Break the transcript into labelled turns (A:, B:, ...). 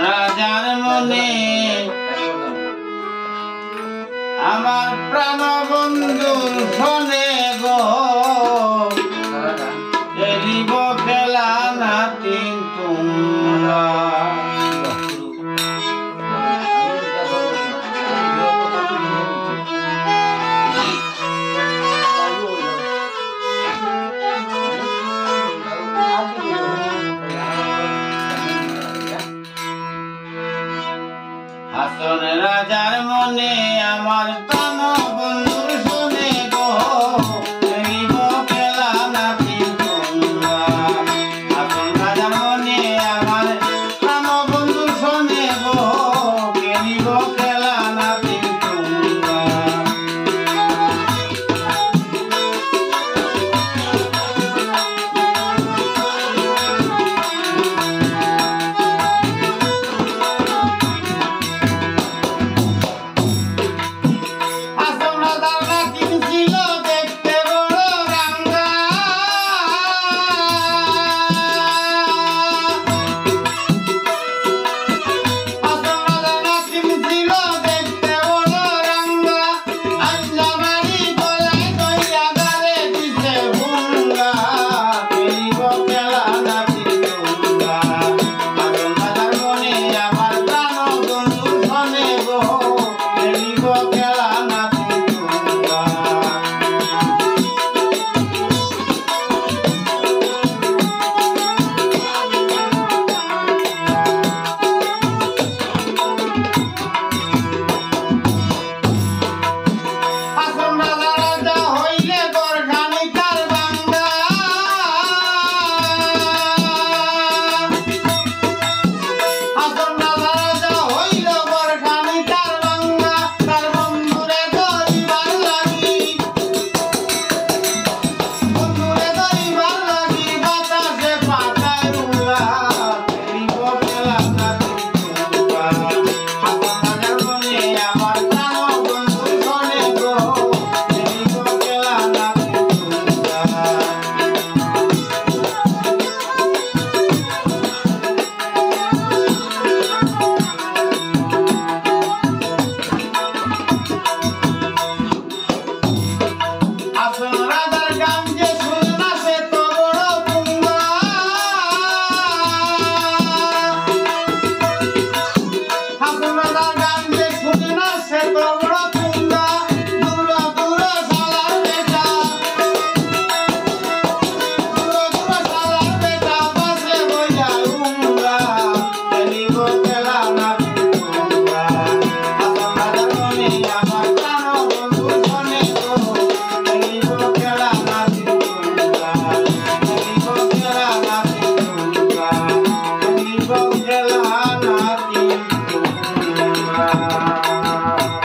A: রাজার মনে আমার প্রাণ বন্ধুর শোনে গো খেলিব খেলা নাতি তোমরা হাসন রাজার মনে আমার প্রাণ বন্ধুর শোনে গো খেলিব খেলা নাতি তোমরা হাসন রাজার মনে আমার প্রাণ বন্ধুর শোনে গো খেলিব খেলা নাতি তোমরা আমার